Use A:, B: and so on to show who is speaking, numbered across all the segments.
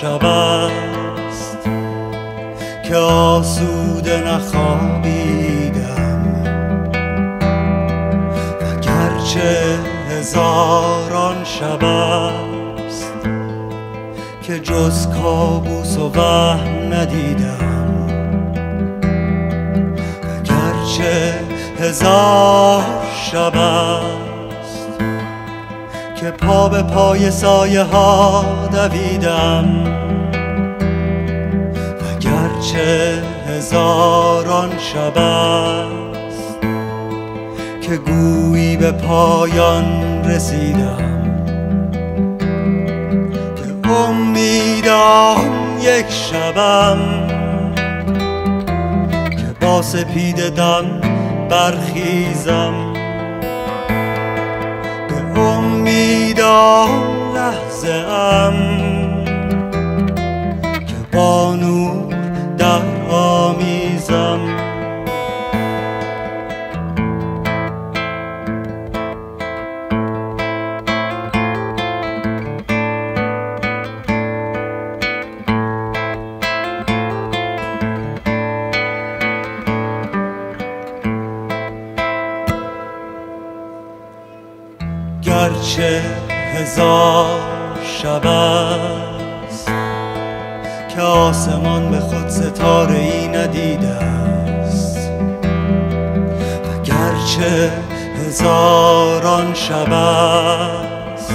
A: شب است که آسوده نخوابیدم، وگرچه هزاران شب است که جز کابوس و وهم ندیدم، وگرچه هزار شب است که پا به پای سایه ها دویدم، وگرچه هزاران شب است که گویی به پایان رسیدم، به امیدم یک شبم که با سپید دم برخیزم، به امیدم لحظه ام که با نور در آمیزم. گرچه هزار شب است که آسمان به خود ستاره‌ای ندیده است، وگرچه هزاران شب است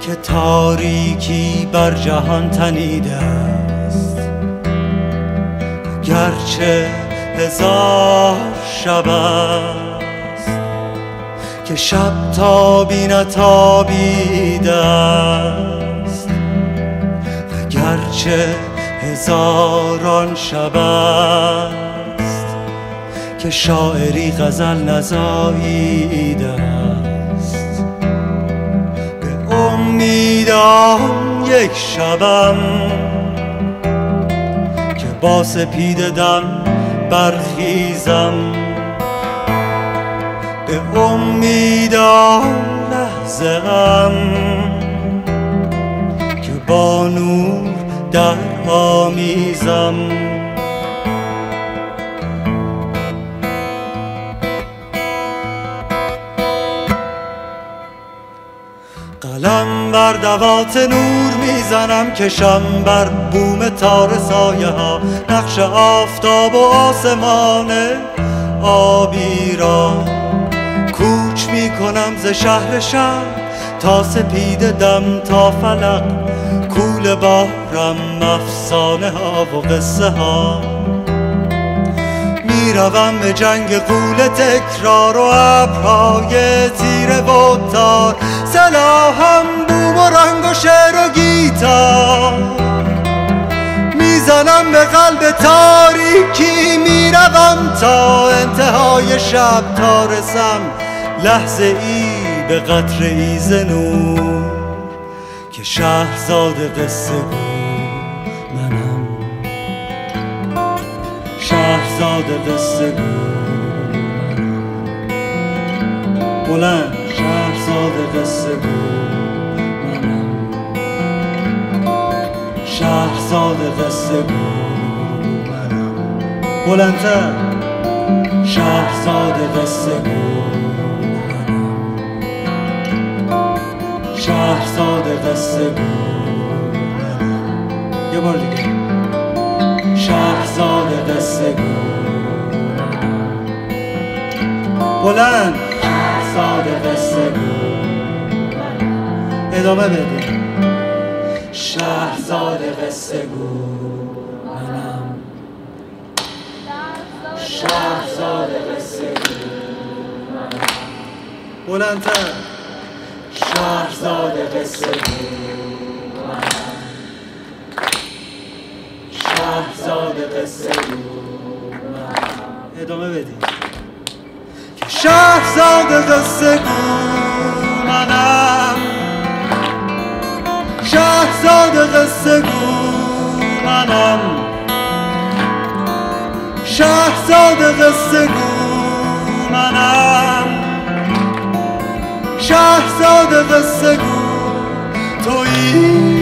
A: که تاریکی بر جهان تنیده است، وگرچه هزار شب است که شب تابی نتابیده است، وگرچه هزاران شب است که شاعری غزل نزاییده است، به امیدم یک شبم که با سپید دم برخیزم، به امیدم لحظه ام که با نور در آمیزم. قلم بر دوات نور میزنم، کشم بر بوم تار سایه ها نقش آفتاب و آسمان آبی را، کوچ می کنم ز شهر شهر تا سپید دم تا فلق، کول بارم افسانه ها و قصه ها، می روم به جنگ غول تکرار و ابرهای تیره و تار، سلاحم بوم و رنگ و شعر و گیتار، میزنم به قلب تاریکی، میروم تا انتهای شب تا رسم لحظه ای به قطره ای ز نور که شهرزاد قصه گو منم، شهرزاد قصه گو منم، بلند شهرزاد قصه گو منم، شهرزاد قصه گو منم، بلندتر شهرزاد قصه گو، شهرزاد قصه گو منم، یه بار دیگه شهرزاد قصه گو منم، بلند شهرزاد قصه گو منم، ادامه بده شهرزاد قصه گو منم، شهرزاد قصه گو منم، بلندتر شهرزاد قصه گو منم، شهرزاد قصه گو منم، ادامه بدیم که شهرزاد قصه گو منم، شهرزاد قصه گو منم، شهرزاد قصه گو منم، شهرزاد قصه گو تویی